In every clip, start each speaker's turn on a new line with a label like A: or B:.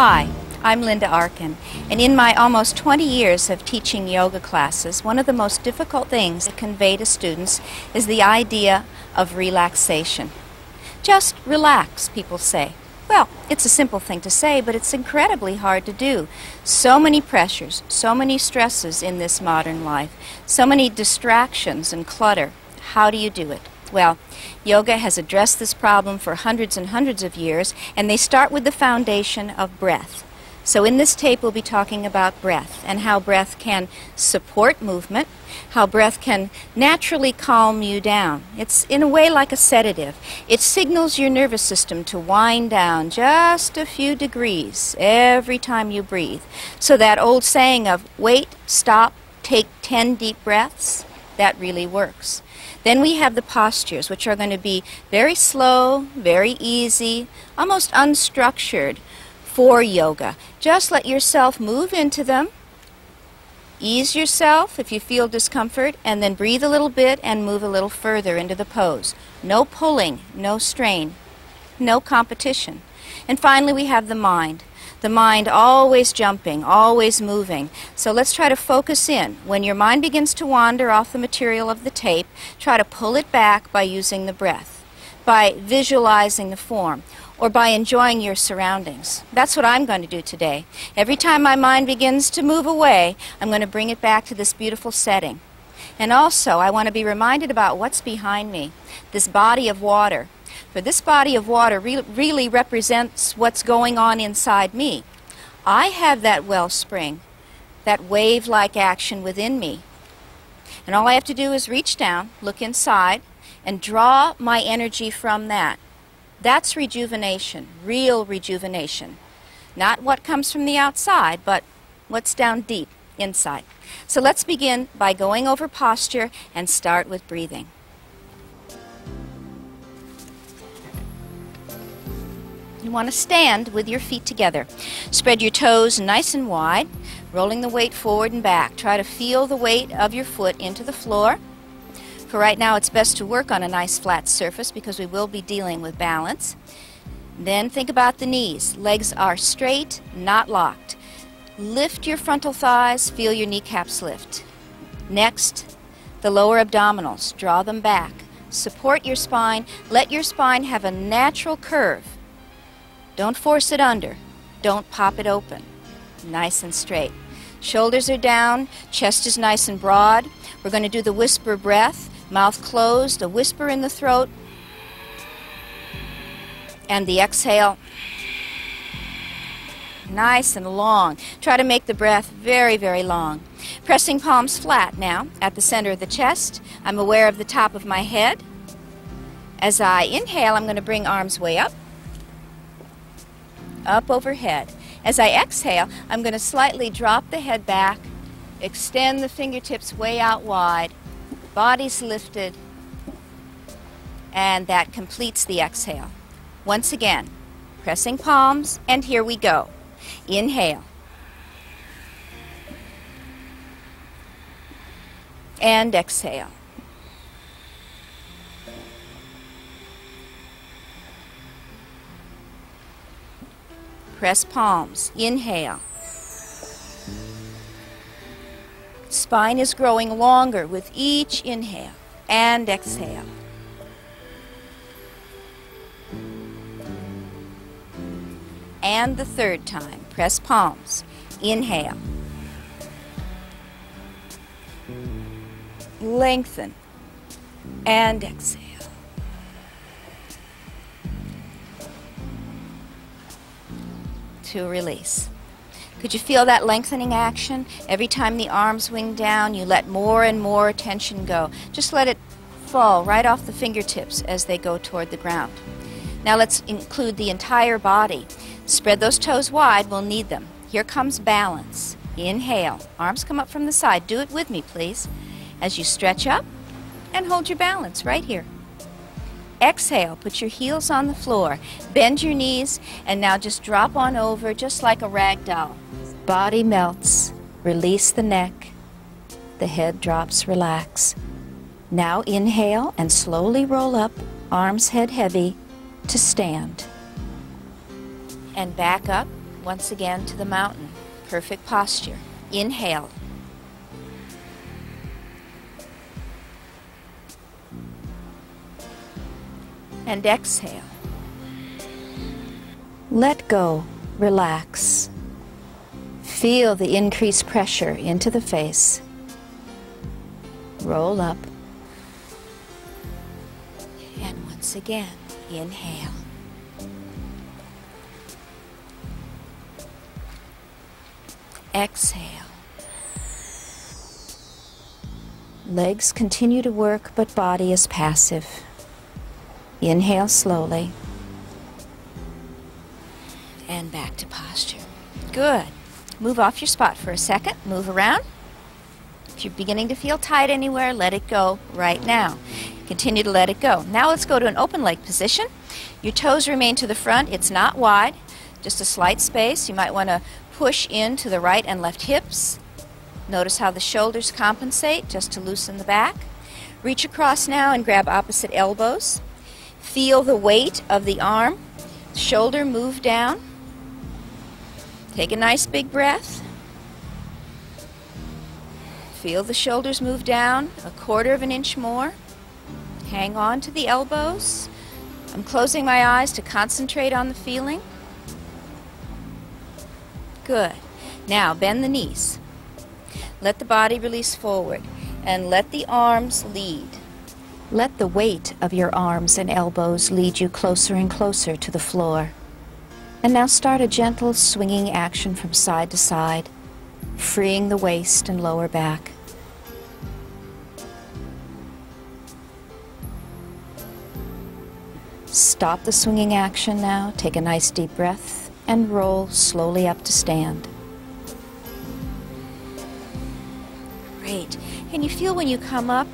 A: Hi, I'm Linda Arkin, and in my almost 20 years of teaching yoga classes, one of the most difficult things to convey to students is the idea of relaxation. Just relax, people say. Well, it's a simple thing to say, but it's incredibly hard to do. So many pressures, so many stresses in this modern life, so many distractions and clutter. How do you do it? Well, yoga has addressed this problem for hundreds and hundreds of years, and they start with the foundation of breath. So in this tape we'll be talking about breath and how breath can support movement, how breath can naturally calm you down. It's in a way like a sedative. It signals your nervous system to wind down just a few degrees every time you breathe. So that old saying of wait, stop, take 10 deep breaths, that really works. Then we have the postures, which are going to be very slow, very easy, almost unstructured for yoga. Just let yourself move into them. Ease yourself if you feel discomfort, and then breathe a little bit and move a little further into the pose. No pulling, no strain, no competition. And finally we have the mind. The mind always jumping, always moving. So let's try to focus in. When your mind begins to wander off the material of the tape, try to pull it back by using the breath, by visualizing the form, or by enjoying your surroundings. That's what I'm going to do today. Every time my mind begins to move away, I'm going to bring it back to this beautiful setting. And also, I want to be reminded about what's behind me, this body of water. For this body of water really represents what's going on inside me. I have that wellspring, that wave-like action within me. And all I have to do is reach down, look inside, and draw my energy from that. That's rejuvenation, real rejuvenation. Not what comes from the outside, but what's down deep inside. So let's begin by going over posture and start with breathing. You want to stand with your feet together. Spread your toes nice and wide, rolling the weight forward and back. Try to feel the weight of your foot into the floor. For right now, it's best to work on a nice flat surface because we will be dealing with balance. Then think about the knees. Legs are straight, not locked. Lift your frontal thighs, feel your kneecaps lift. Next, the lower abdominals. Draw them back. Support your spine. Let your spine have a natural curve. Don't force it under. Don't pop it open. Nice and straight. Shoulders are down. Chest is nice and broad. We're going to do the whisper breath. Mouth closed, a whisper in the throat. And the exhale. Nice and long. Try to make the breath very, very long. Pressing palms flat now at the center of the chest. I'm aware of the top of my head. As I inhale, I'm going to bring arms way up. Up overhead. As I exhale, I'm going to slightly drop the head back, extend the fingertips way out wide, body's lifted, and that completes the exhale. Once again, pressing palms, and here we go. Inhale. And exhale. Press palms. Inhale. Spine is growing longer with each inhale and exhale. And the third time. Press palms. Inhale. Lengthen. And exhale. To release. Could you feel that lengthening action? Every time the arms wing down, you let more and more tension go. Just let it fall right off the fingertips as they go toward the ground. Now let's include the entire body. Spread those toes wide, we'll need them. Here comes balance. Inhale. Arms come up from the side. Do it with me, please. As you stretch up and hold your balance right here. Exhale, put your heels on the floor, bend your knees, and now just drop on over just like a rag doll. Body melts, release the neck, the head drops, relax. Now inhale and slowly roll up, arms head heavy, to stand. And back up Once again to the mountain. Perfect posture. Inhale. And exhale. Let go. Relax. Feel the increased pressure into the face. Roll up. And once again, inhale. Exhale. Legs continue to work, but body is passive. Inhale slowly. And back to posture. Good. Move off your spot for a second. Move around. If you're beginning to feel tight anywhere, let it go right now. Continue to let it go. Now let's go to an open leg position. Your toes remain to the front. It's not wide, just a slight space. You might want to push into the right and left hips. Notice how the shoulders compensate just to loosen the back. Reach across now and grab opposite elbows. Feel the weight of the arm. Shoulder move down. Take a nice big breath. Feel the shoulders move down a 1/4 of an inch more. Hang on to the elbows. I'm closing my eyes to concentrate on the feeling. Good. Now bend the knees. Let the body release forward and let the arms lead. Let the weight of your arms and elbows lead you closer and closer to the floor. And now start a gentle swinging action from side to side, freeing the waist and lower back. Stop the swinging action now, take a nice deep breath, and roll slowly up to stand. Great. Can you feel when you come up?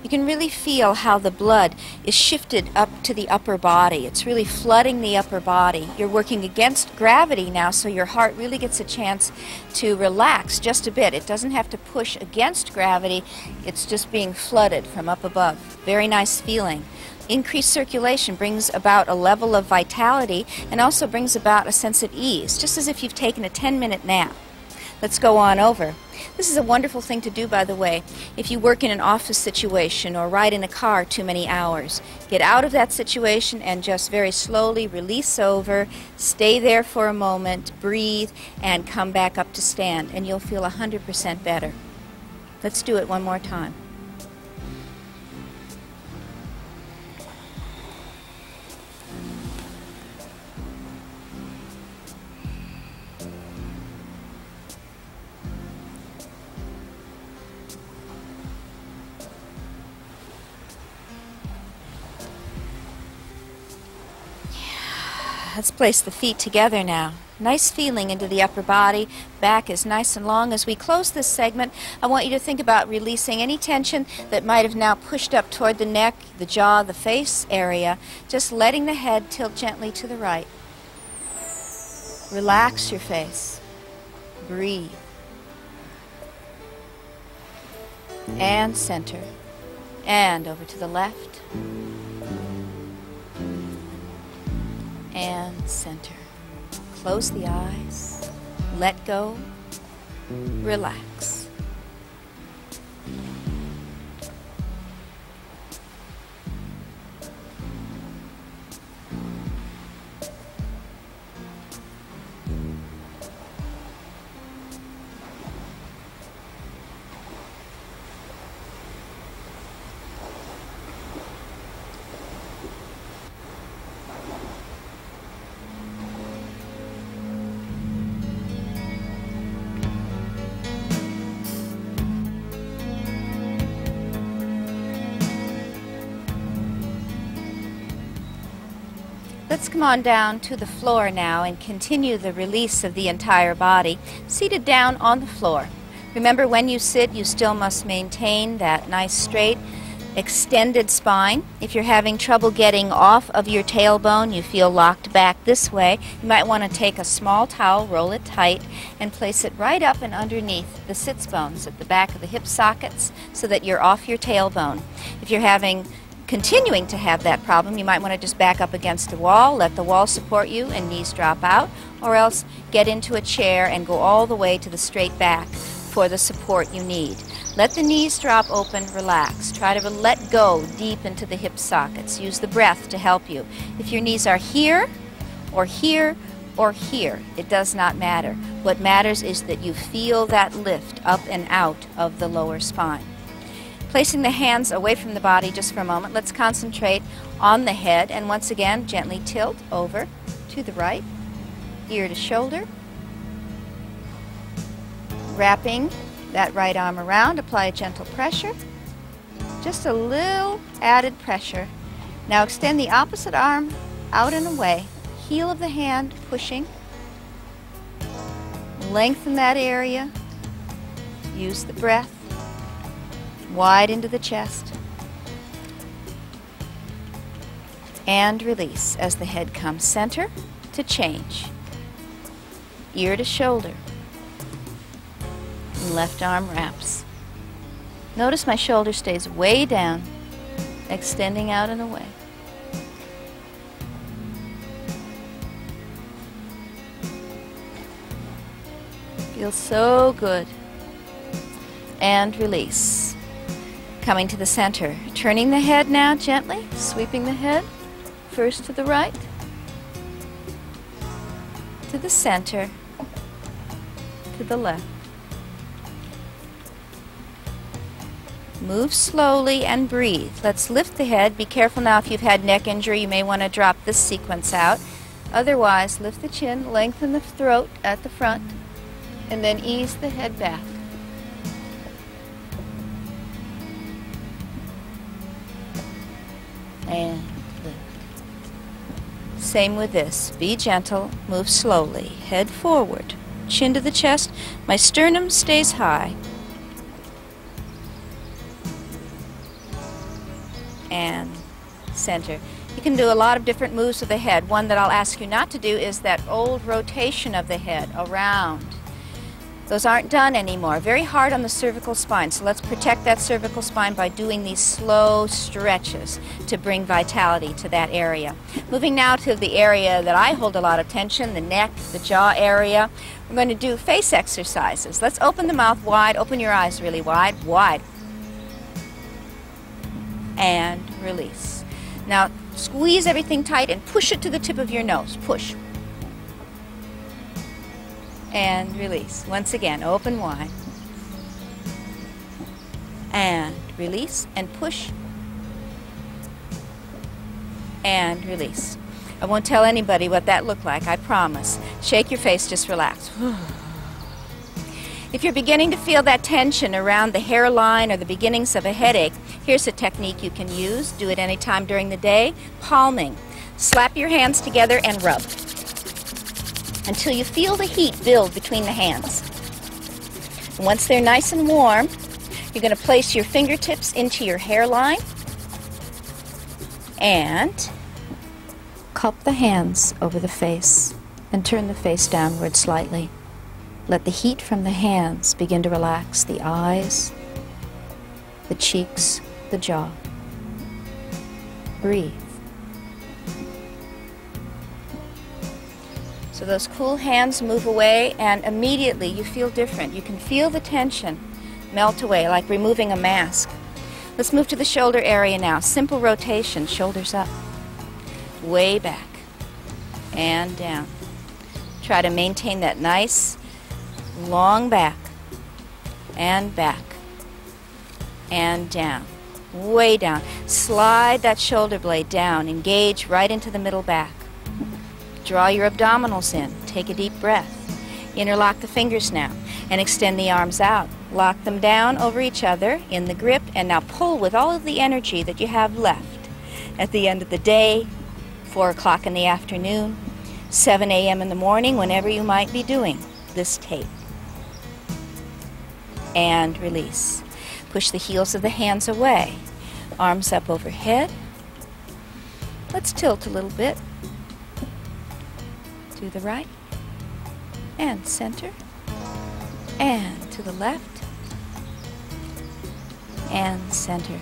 A: You can really feel how the blood is shifted up to the upper body. It's really flooding the upper body. You're working against gravity now, so your heart really gets a chance to relax just a bit. It doesn't have to push against gravity. It's just being flooded from up above. Very nice feeling. Increased circulation brings about a level of vitality and also brings about a sense of ease, just as if you've taken a 10-minute nap. Let's go on over. This is a wonderful thing to do, by the way, if you work in an office situation or ride in a car too many hours. Get out of that situation and just very slowly release over, stay there for a moment, breathe, and come back up to stand, and you'll feel 100% better. Let's do it one more time. Let's place the feet together now. Nice feeling into the upper body. Back is nice and long. As we close this segment, I want you to think about releasing any tension that might have now pushed up toward the neck, the jaw, the face area. Just letting the head tilt gently to the right. Relax your face. Breathe. And center. And over to the left. And center. Close the eyes. Let go. Relax. Let's come on down to the floor now and continue the release of the entire body, seated down on the floor. Remember, when you sit, you still must maintain that nice straight, extended spine. If you're having trouble getting off of your tailbone, you feel locked back this way, you might want to take a small towel, roll it tight, and place it right up and underneath the sits bones at the back of the hip sockets so that you're off your tailbone. If you're having continuing to have that problem, you might want to just back up against the wall, let the wall support you, and knees drop out, or else get into a chair and go all the way to the straight back for the support you need. Let the knees drop open, relax. Try to let go deep into the hip sockets. Use the breath to help you. If your knees are here, or here, or here, it does not matter. What matters is that you feel that lift up and out of the lower spine. Placing the hands away from the body just for a moment, let's concentrate on the head, and once again, gently tilt over to the right, ear to shoulder. Wrapping that right arm around, apply a gentle pressure. Just a little added pressure. Now extend the opposite arm out and away, heel of the hand pushing. Lengthen that area. Use the breath. Wide into the chest. And release as the head comes center to change. Ear to shoulder. Left arm wraps. Notice my shoulder stays way down, extending out and away. Feels so good. And release. Coming to the center. Turning the head now gently, sweeping the head first to the right, to the center, to the left. Move slowly and breathe. Let's lift the head. Be careful now if you've had neck injury, you may want to drop this sequence out. Otherwise, lift the chin, lengthen the throat at the front, and then ease the head back. And lift. Same with this. Be gentle, move slowly. Head forward, chin to the chest. My sternum stays high. And center. You can do a lot of different moves with the head. One that I'll ask you not to do is that old rotation of the head around. Those aren't done anymore. Very hard on the cervical spine. So let's protect that cervical spine by doing these slow stretches to bring vitality to that area. Moving now to the area that I hold a lot of tension, the neck, the jaw area. We're going to do face exercises. Let's open the mouth wide. Open your eyes really wide. Wide. And release. Now squeeze everything tight and push it to the tip of your nose. Push. And release. Once again, open wide. And release and push. And release. I won't tell anybody what that looked like, I promise. Shake your face, just relax. If you're beginning to feel that tension around the hairline or the beginnings of a headache, here's a technique you can use. Do it anytime during the day. Palming. Slap your hands together and rub until you feel the heat build between the hands. And once they're nice and warm, you're going to place your fingertips into your hairline and cup the hands over the face and turn the face downward slightly. Let the heat from the hands begin to relax the eyes, the cheeks, the jaw. Breathe. So those cool hands move away and immediately you feel different. You can feel the tension melt away like removing a mask. Let's move to the shoulder area now. Simple rotation, shoulders up, way back, and down. Try to maintain that nice long back, and down, way down. Slide that shoulder blade down, engage right into the middle back. Draw your abdominals in, take a deep breath. Interlock the fingers now and extend the arms out. Lock them down over each other in the grip and now pull with all of the energy that you have left. At the end of the day, 4 o'clock in the afternoon, 7 a.m. in the morning, whenever you might be doing this tape. And release. Push the heels of the hands away. Arms up overhead. Let's tilt a little bit. To the right. And center. And to the left. And center.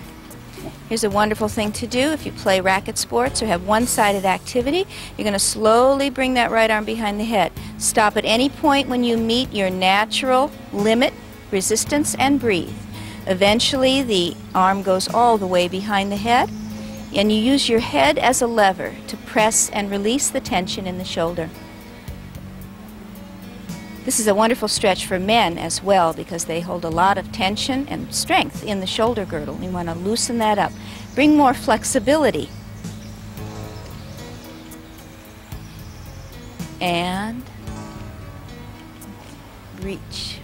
A: Here's a wonderful thing to do if you play racket sports or have one-sided activity. You're going to slowly bring that right arm behind the head. Stop at any point when you meet your natural limit, resistance, and breathe. Eventually, the arm goes all the way behind the head, and you use your head as a lever to press and release the tension in the shoulder. This is a wonderful stretch for men as well because they hold a lot of tension and strength in the shoulder girdle. We want to loosen that up. Bring more flexibility. And reach.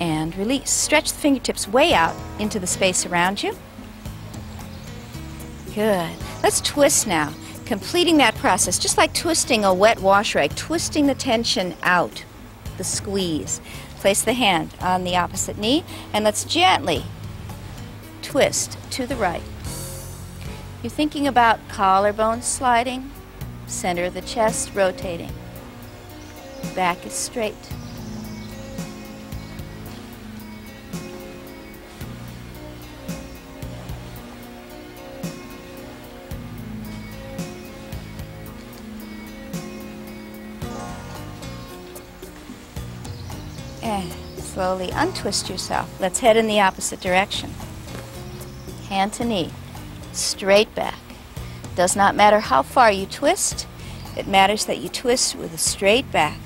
A: And release. Stretch the fingertips way out into the space around you. Good. Let's twist now. Completing that process, just like twisting a wet wash rag, twisting the tension out, the squeeze. Place the hand on the opposite knee, and let's gently twist to the right. You're thinking about collarbones sliding, center of the chest rotating. Back is straight. And slowly untwist yourself. Let's head in the opposite direction. Hand to knee, straight back. Does not matter how far you twist. It matters that you twist with a straight back.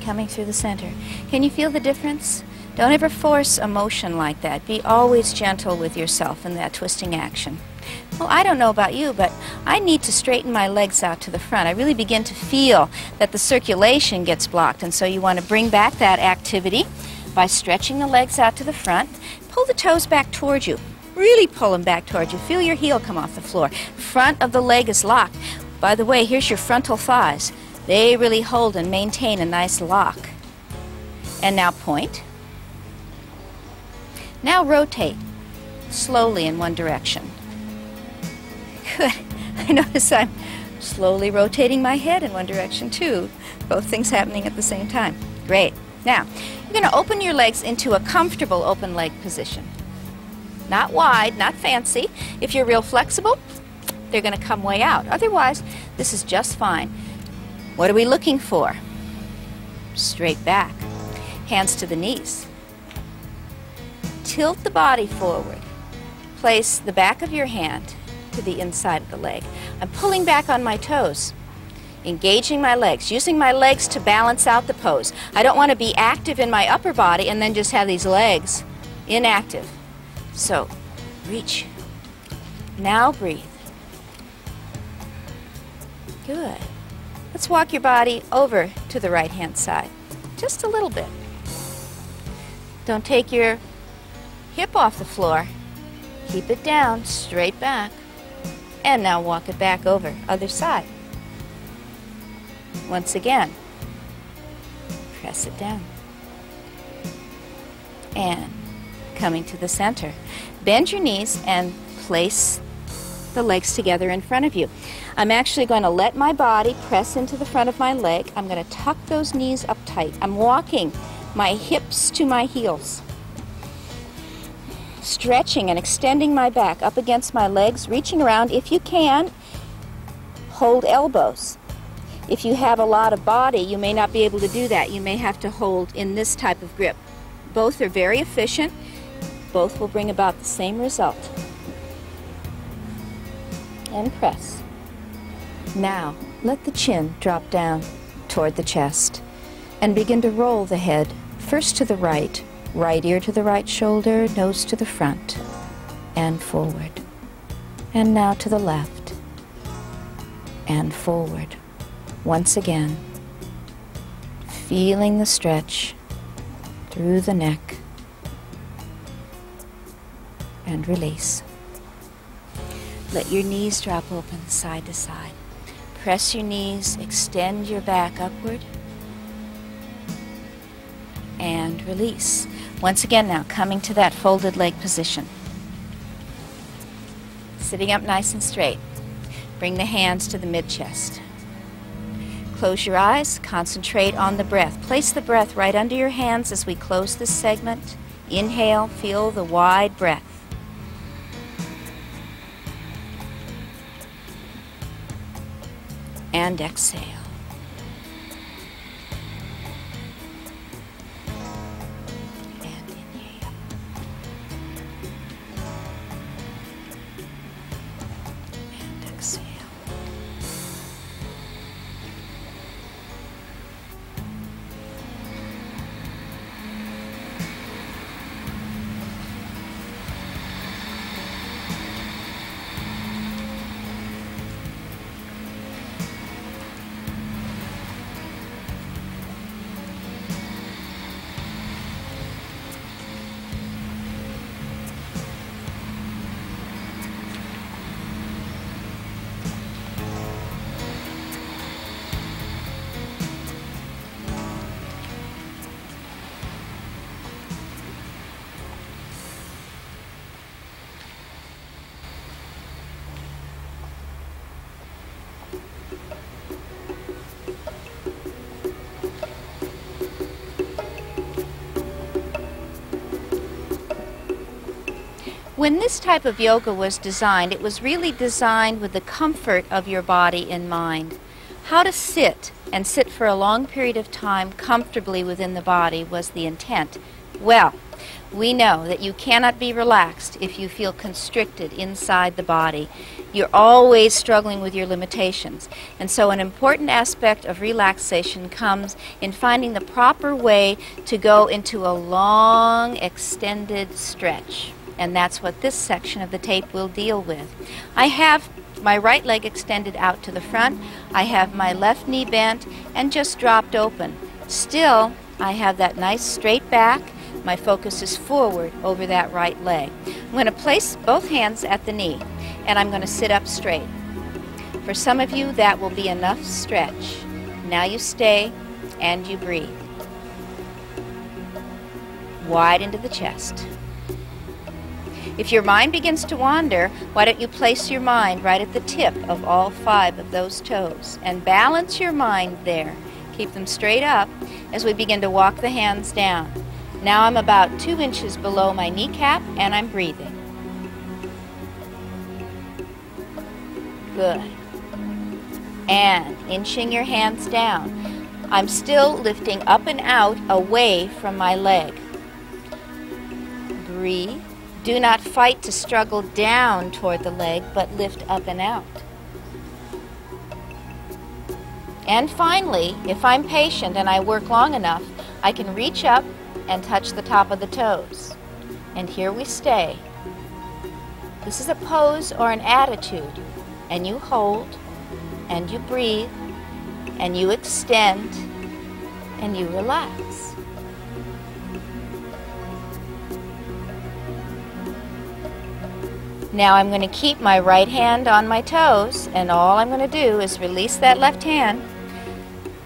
A: Coming through the center. Can you feel the difference? Don't ever force a motion like that. Be always gentle with yourself in that twisting action. Well, I don't know about you, but I need to straighten my legs out to the front. I really begin to feel that the circulation gets blocked, and so you want to bring back that activity by stretching the legs out to the front. Pull the toes back towards you. Really pull them back towards you. Feel your heel come off the floor. Front of the leg is locked. By the way, here's your frontal thighs. They really hold and maintain a nice lock. And now point. Now rotate slowly in one direction. Good. I notice I'm slowly rotating my head in one direction too. Both things happening at the same time. Great. Now, you're going to open your legs into a comfortable open leg position. Not wide, not fancy. If you're real flexible, they're going to come way out. Otherwise, this is just fine. What are we looking for? Straight back. Hands to the knees. Tilt the body forward. Place the back of your hand to the inside of the leg. I'm pulling back on my toes, engaging my legs, using my legs to balance out the pose. I don't want to be active in my upper body and then just have these legs inactive. So, reach. Now breathe. Good. Let's walk your body over to the right-hand side, just a little bit. Don't take your hip off the floor. Keep it down, straight back. And now walk it back over, other side. Once again, press it down. And coming to the center. Bend your knees and place the legs together in front of you. I'm actually going to let my body press into the front of my leg. I'm going to tuck those knees up tight. I'm walking my hips to my heels. Stretching and extending my back up against my legs, reaching around. If you can, hold elbows. If you have a lot of body, you may not be able to do that. You may have to hold in this type of grip. Both are very efficient. Both will bring about the same result. And press. Now, let the chin drop down toward the chest and begin to roll the head first to the right, right ear to the right shoulder, nose to the front, and forward. And now to the left, and forward. Once again, feeling the stretch through the neck, and release. Let your knees drop open side to side. Press your knees, extend your back upward, and release. Once again now, coming to that folded leg position. Sitting up nice and straight. Bring the hands to the mid-chest. Close your eyes, concentrate on the breath. Place the breath right under your hands as we close this segment. Inhale, feel the wide breath. And exhale. And inhale. And exhale. When this type of yoga was designed, it was really designed with the comfort of your body in mind. How to sit and sit for a long period of time comfortably within the body was the intent. Well, we know that you cannot be relaxed if you feel constricted inside the body. You're always struggling with your limitations. And so an important aspect of relaxation comes in finding the proper way to go into a long, extended stretch. And that's what this section of the tape will deal with. I have my right leg extended out to the front. I have my left knee bent and just dropped open. Still, I have that nice straight back. My focus is forward over that right leg. I'm going to place both hands at the knee, and I'm going to sit up straight. For some of you, that will be enough stretch. Now you stay and you breathe. Wide into the chest. If your mind begins to wander, why don't you place your mind right at the tip of all 5 of those toes and balance your mind there. Keep them straight up as we begin to walk the hands down. Now I'm about 2 inches below my kneecap and I'm breathing. Good. And inching your hands down. I'm still lifting up and out away from my leg. Breathe. Do not fight to struggle down toward the leg, but lift up and out. And finally, if I'm patient and I work long enough, I can reach up and touch the top of the toes. And here we stay. This is a pose or an attitude, and you hold, and you breathe, and you extend, and you relax. Now I'm going to keep my right hand on my toes, and all I'm going to do is release that left hand,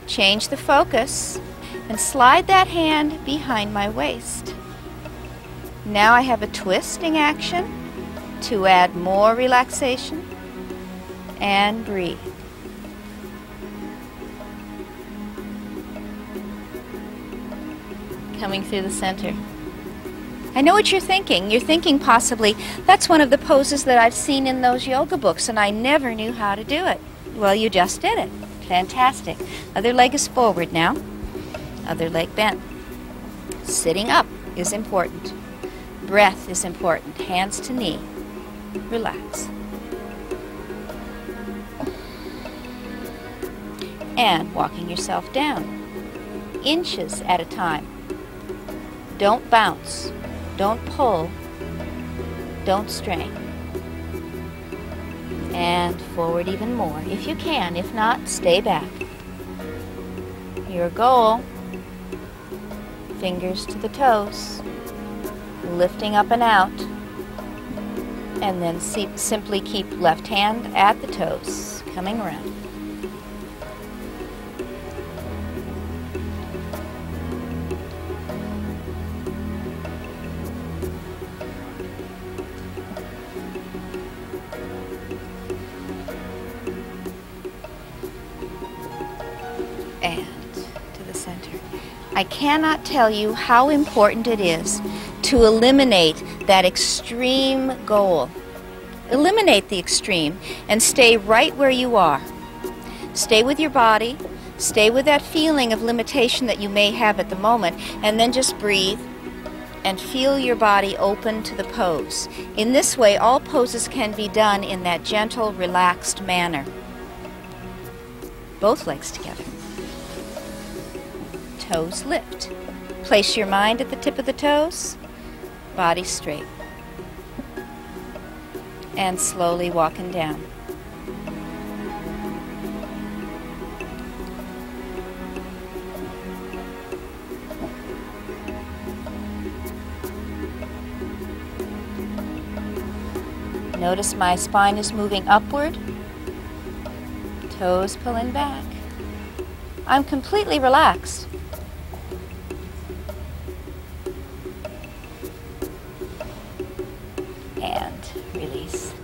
A: change the focus, and slide that hand behind my waist. Now I have a twisting action to add more relaxation, and breathe. Coming through the center. I know what you're thinking. You're thinking possibly, that's one of the poses that I've seen in those yoga books and I never knew how to do it. Well, you just did it. Fantastic. Other leg is forward now. Other leg bent. Sitting up is important. Breath is important. Hands to knee. Relax. And walking yourself down. Inches at a time. Don't bounce. Don't pull. Don't strain. And forward even more if you can. If not, stay back. Your goal, fingers to the toes, lifting up and out, and then simply keep left hand at the toes, coming around. I cannot tell you how important it is to eliminate that extreme goal. Eliminate the extreme and stay right where you are. Stay with your body, stay with that feeling of limitation that you may have at the moment, and then just breathe and feel your body open to the pose. In this way, all poses can be done in that gentle, relaxed manner. Both legs together. Toes lift. Place your mind at the tip of the toes, body straight. And slowly walking down. Notice my spine is moving upward, toes pulling back. I'm completely relaxed. And release.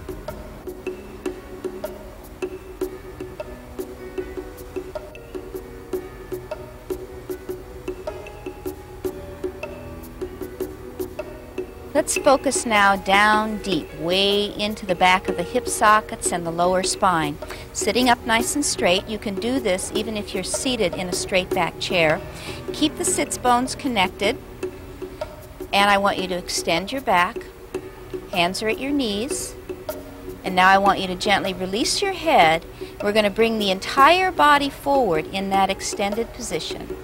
A: Let's focus now down deep, way into the back of the hip sockets and the lower spine. Sitting up nice and straight, you can do this even if you're seated in a straight back chair. Keep the sits bones connected, and I want you to extend your back. Hands are at your knees, and now I want you to gently release your head. We're going to bring the entire body forward in that extended position.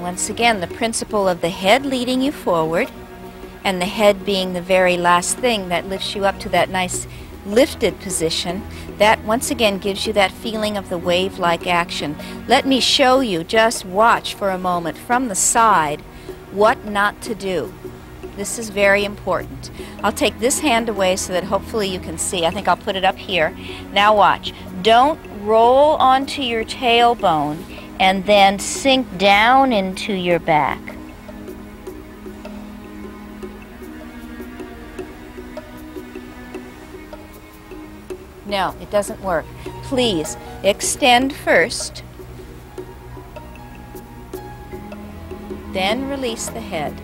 A: Once again, the principle of the head leading you forward and the head being the very last thing that lifts you up to that nice lifted position, that once again gives you that feeling of the wave-like action. Let me show you, just watch for a moment from the side, what not to do. This is very important. I'll take this hand away so that hopefully you can see. I think I'll put it up here. Now watch. Don't roll onto your tailbone and then sink down into your back. No, it doesn't work. Please extend first, then release the head.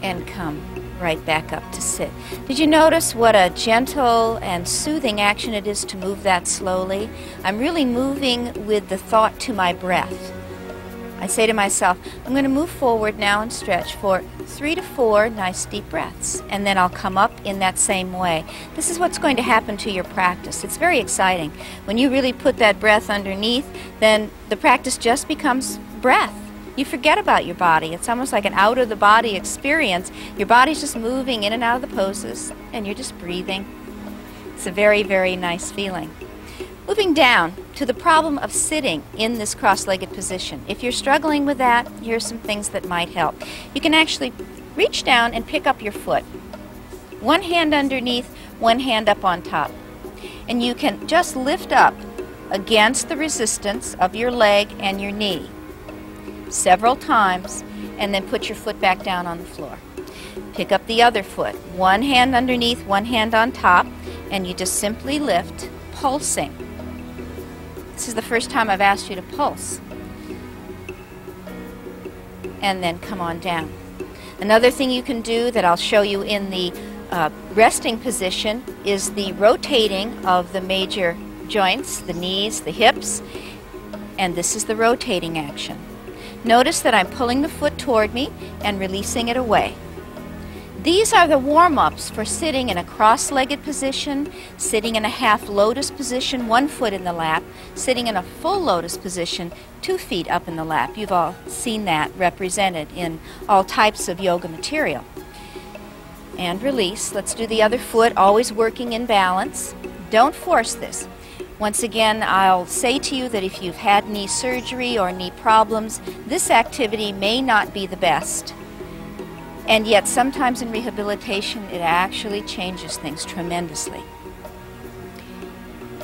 A: And come right back up to sit. Did you notice what a gentle and soothing action it is to move that slowly? I'm really moving with the thought to my breath. I say to myself, I'm going to move forward now and stretch for 3 to 4 nice deep breaths, and then I'll come up in that same way. This is what's going to happen to your practice. It's very exciting. When you really put that breath underneath, then the practice just becomes breath. You forget about your body. It's almost like an out-of-the-body experience. Your body's just moving in and out of the poses, and you're just breathing. It's a very, very nice feeling. Moving down to the problem of sitting in this cross-legged position. If you're struggling with that, here are some things that might help. You can actually reach down and pick up your foot. One hand underneath, one hand up on top. And you can just lift up against the resistance of your leg and your knee several times, and then put your foot back down on the floor. Pick up the other foot, one hand underneath, one hand on top, and you just simply lift, pulsing. This is the first time I've asked you to pulse. And then come on down. Another thing you can do that I'll show you in the resting position is the rotating of the major joints, the knees, the hips, and this is the rotating action. Notice that I'm pulling the foot toward me and releasing it away. These are the warm-ups for sitting in a cross-legged position, sitting in a half lotus position, 1 foot in the lap, sitting in a full lotus position, 2 feet up in the lap. You've all seen that represented in all types of yoga material. And release. Let's do the other foot, always working in balance. Don't force this. Once again, I'll say to you that if you've had knee surgery or knee problems, this activity may not be the best. And yet sometimes in rehabilitation it actually changes things tremendously.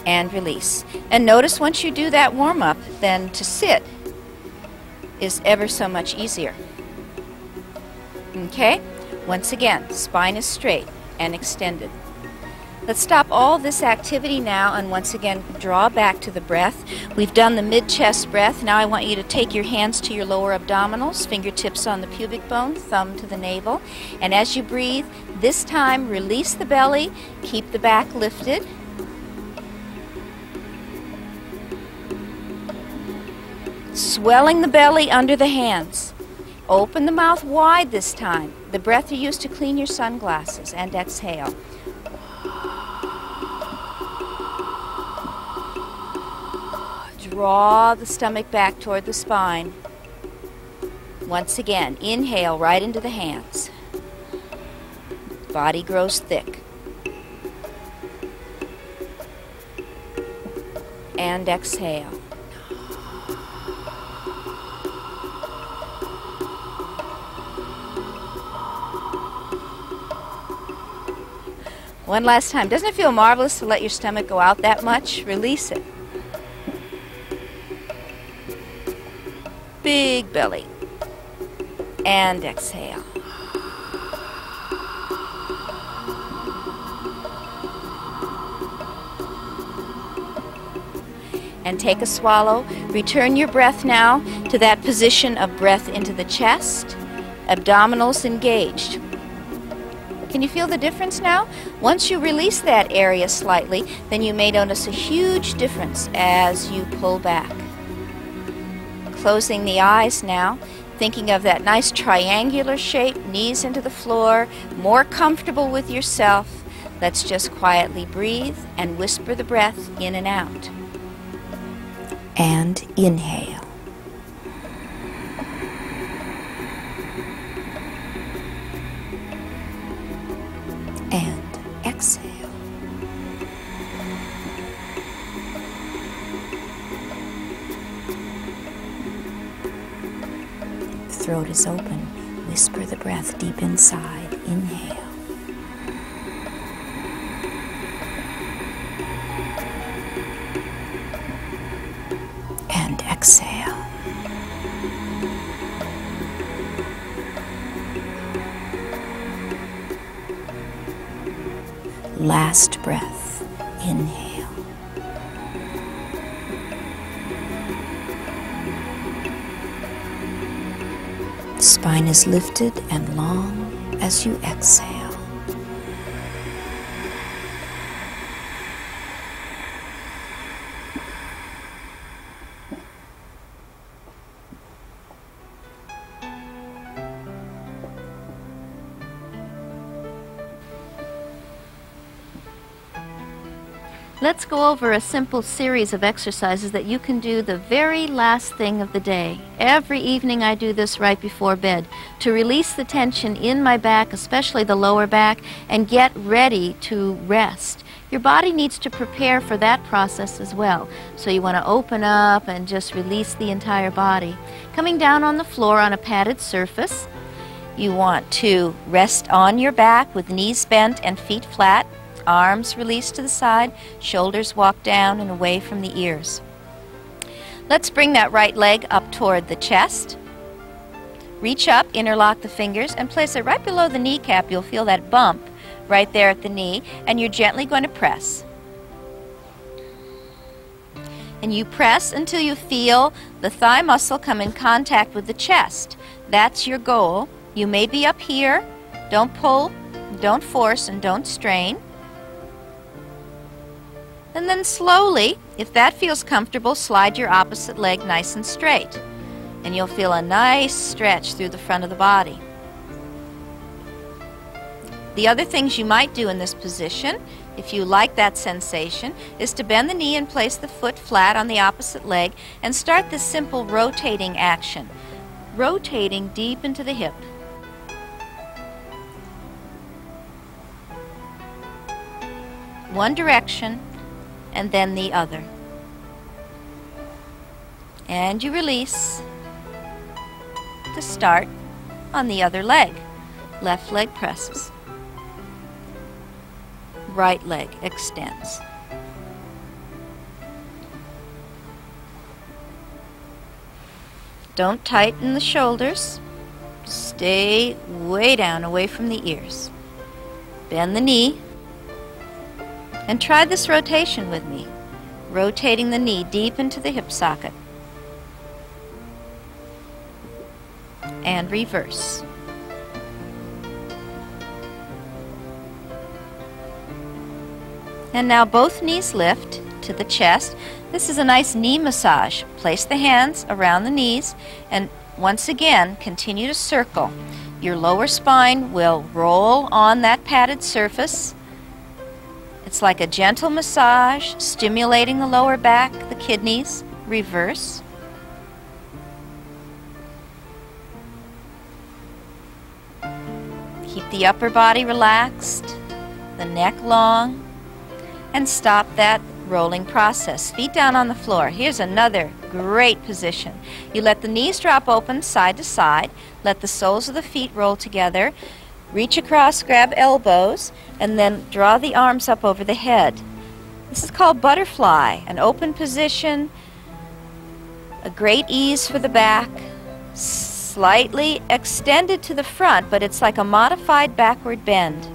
A: And release. And notice once you do that warm-up, then to sit is ever so much easier. Okay? Once again, spine is straight and extended. Let's stop all this activity now and once again draw back to the breath. We've done the mid-chest breath. Now I want you to take your hands to your lower abdominals, fingertips on the pubic bone, thumb to the navel. And as you breathe, this time release the belly, keep the back lifted. Swelling the belly under the hands. Open the mouth wide this time. The breath you use to clean your sunglasses, and exhale. Draw the stomach back toward the spine. Once again, inhale right into the hands. Body grows thick. And exhale. One last time. Doesn't it feel marvelous to let your stomach go out that much? Release it. Big belly. And exhale. And take a swallow. Return your breath now to that position of breath into the chest. Abdominals engaged. Can you feel the difference now? Once you release that area slightly, then you may notice a huge difference as you pull back. Closing the eyes now, thinking of that nice triangular shape, knees into the floor, more comfortable with yourself. Let's just quietly breathe and whisper the breath in and out. And inhale. And exhale. Throat is open. Whisper the breath deep inside. Inhale. And exhale. Last breath. Inhale. Spine is lifted and long as you exhale. Let's go over a simple series of exercises that you can do the very last thing of the day. Every evening I do this right before bed to release the tension in my back, especially the lower back, and get ready to rest. Your body needs to prepare for that process as well. So you want to open up and just release the entire body. Coming down on the floor on a padded surface, you want to rest on your back with knees bent and feet flat. Arms released to the side, shoulders walk down and away from the ears. Let's bring that right leg up toward the chest. Reach up, interlock the fingers, and place it right below the kneecap. You'll feel that bump right there at the knee, and you're gently going to press. And you press until you feel the thigh muscle come in contact with the chest. That's your goal. You may be up here. Don't pull, don't force, and don't strain. And then slowly, if that feels comfortable, slide your opposite leg nice and straight. And you'll feel a nice stretch through the front of the body. The other things you might do in this position, if you like that sensation, is to bend the knee and place the foot flat on the opposite leg and start this simple rotating action. Rotating deep into the hip. One direction and then the other. And you release to start on the other leg. Left leg presses. Right leg extends. Don't tighten the shoulders. Stay way down, away from the ears. Bend the knee. And try this rotation with me. Rotating the knee deep into the hip socket. And reverse. And now both knees lift to the chest. This is a nice knee massage. Place the hands around the knees and once again continue to circle. Your lower spine will roll on that padded surface. It's like a gentle massage, stimulating the lower back, the kidneys. Reverse. Keep the upper body relaxed, the neck long, and stop that rolling process. Feet down on the floor. Here's another great position. You let the knees drop open side to side, let the soles of the feet roll together, reach across, grab elbows, and then draw the arms up over the head. This is called butterfly, an open position, a great ease for the back, slightly extended to the front, but it's like a modified backward bend.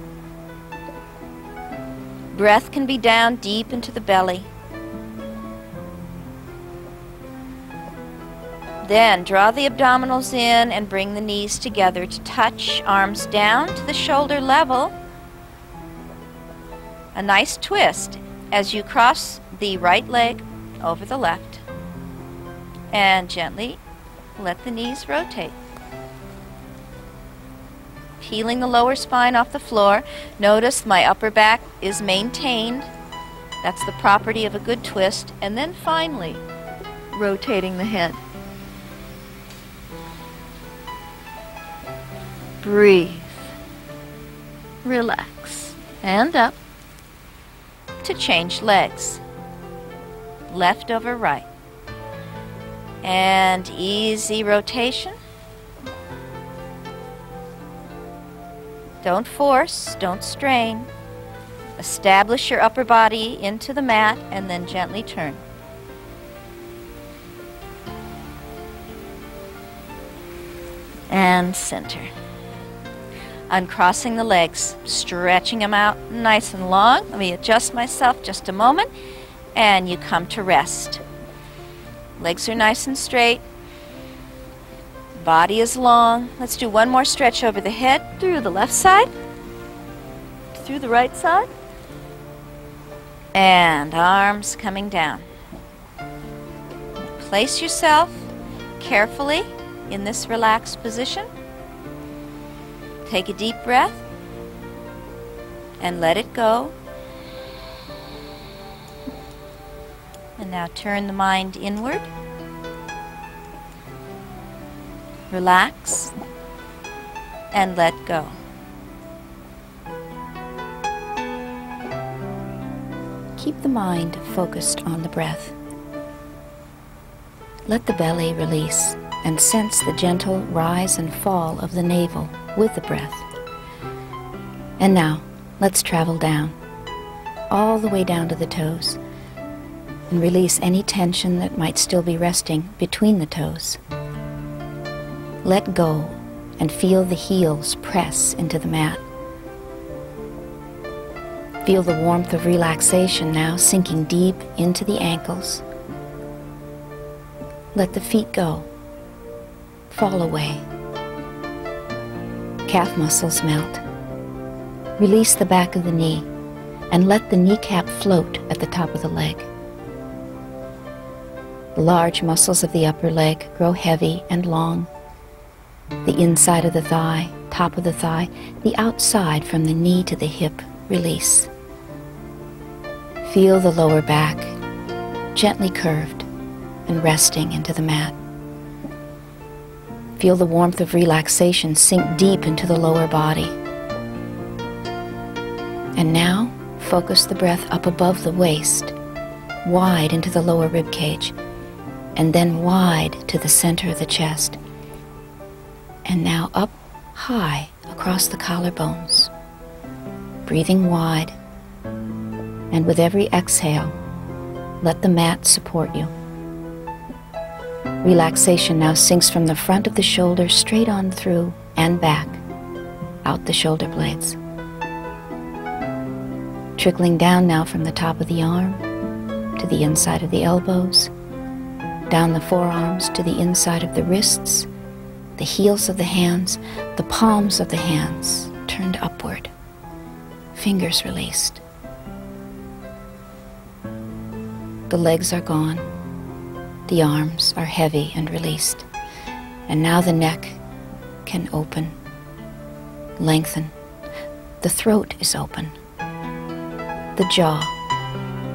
A: Breath can be down deep into the belly. Then draw the abdominals in and bring the knees together to touch, arms down to the shoulder level. A nice twist as you cross the right leg over the left. And gently let the knees rotate. Peeling the lower spine off the floor. Notice my upper back is maintained. That's the property of a good twist. And then finally, rotating the head. Breathe. Relax. And up to change legs. Left over right. And easy rotation. Don't force, don't strain. Establish your upper body into the mat and then gently turn. And center. Uncrossing the legs, stretching them out nice and long. Let me adjust myself just a moment. And you come to rest. Legs are nice and straight. Body is long. Let's do one more stretch over the head through the left side, through the right side, and arms coming down. Place yourself carefully in this relaxed position. Take a deep breath and let it go. And now turn the mind inward. Relax and let go. Keep the mind focused on the breath. Let the belly release and sense the gentle rise and fall of the navel with the breath. And now, let's travel down, all the way down to the toes, and release any tension that might still be resting between the toes. Let go and feel the heels press into the mat. Feel the warmth of relaxation now sinking deep into the ankles. Let the feet go. Fall away. Calf muscles melt. Release the back of the knee and let the kneecap float at the top of the leg. The large muscles of the upper leg grow heavy and long. The inside of the thigh
B: top of the thigh, the outside from the knee to the hip, release. Feel the lower back gently curved and resting into the mat. Feel the warmth of relaxation sink deep into the lower body. And now, focus the breath up above the waist, wide into the lower rib cage, and then wide to the center of the chest. And now up high across the collarbones, breathing wide. And with every exhale, let the mat support you. Relaxation now sinks from the front of the shoulder straight on through and back, out the shoulder blades. Trickling down now from the top of the arm to the inside of the elbows, down the forearms to the inside of the wrists, the heels of the hands, the palms of the hands turned upward, fingers released. The legs are gone, the arms are heavy and released, and now the neck can open, lengthen. The throat is open. The jaw,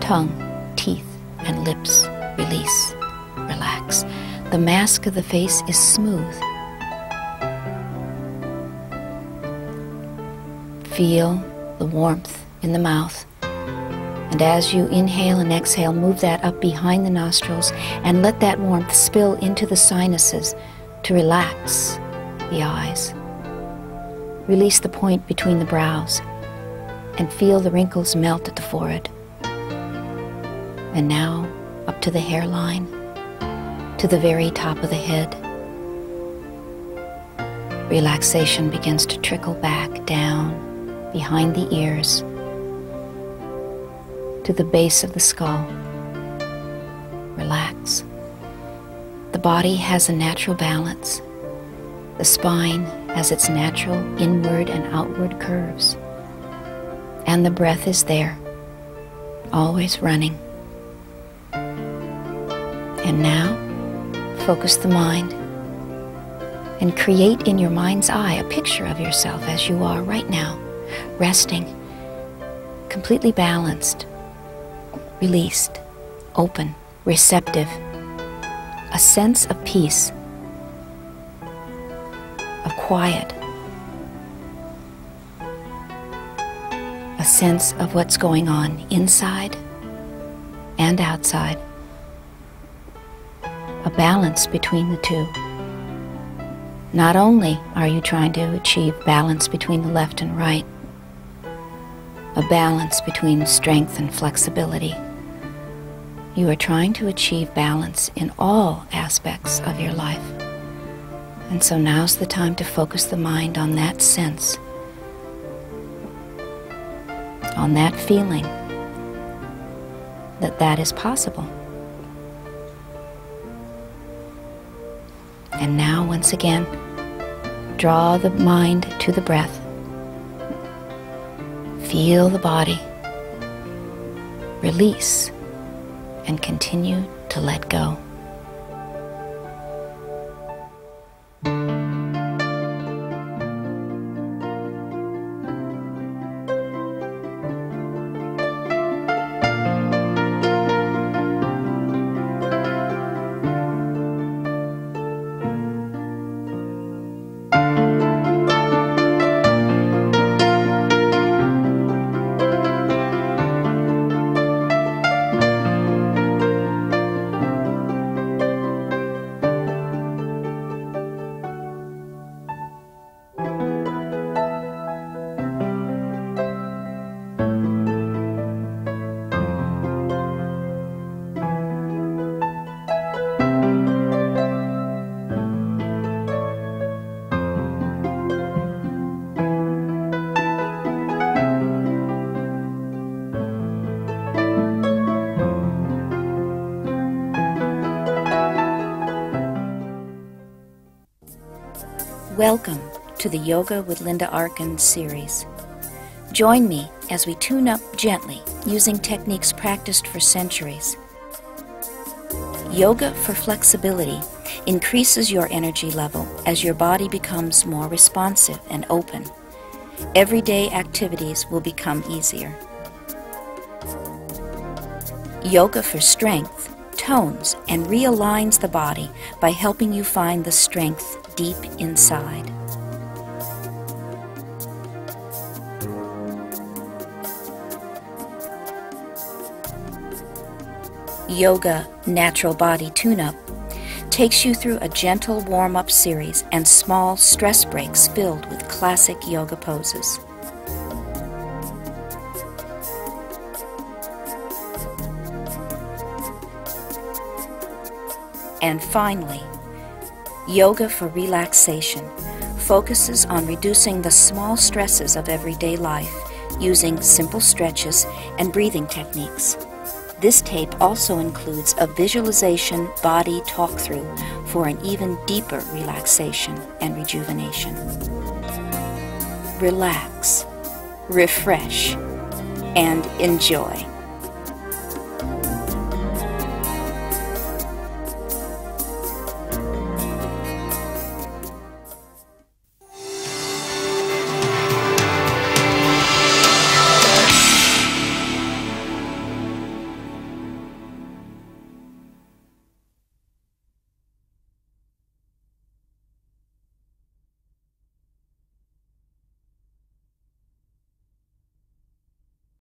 B: tongue, teeth, and lips release, relax. The mask of the face is smooth. Feel the warmth in the mouth. And as you inhale and exhale, move that up behind the nostrils and let that warmth spill into the sinuses to relax the eyes. Release the point between the brows and feel the wrinkles melt at the forehead. And now up to the hairline, to the very top of the head. Relaxation begins to trickle back down behind the ears to the base of the skull. Relax. The body has a natural balance. The spine has its natural inward and outward curves. And the breath is there, always running. And now, focus the mind and create in your mind's eye a picture of yourself as you are right now, resting, completely balanced, released, open, receptive, a sense of peace, of quiet, a sense of what's going on inside and outside, a balance between the two. Not only are you trying to achieve balance between the left and right, a balance between strength and flexibility, you are trying to achieve balance in all aspects of your life. And so now's the time to focus the mind on that sense, on that feeling that that is possible. And now, once again, draw the mind to the breath. Feel the body. Release and continue to let go. Welcome to the Yoga with Linda Arkin series. Join me as we tune up gently using techniques practiced for centuries. Yoga for flexibility increases your energy level as your body becomes more responsive and open. Everyday activities will become easier. Yoga for strength tones and realigns the body by helping you find the strength deep inside. Yoga Natural Body Tune-Up takes you through a gentle warm-up series and small stress breaks filled with classic yoga poses. And finally, Yoga for Relaxation focuses on reducing the small stresses of everyday life using simple stretches and breathing techniques. This tape also includes a visualization body talk-through for an even deeper relaxation and rejuvenation. Relax, refresh, and enjoy.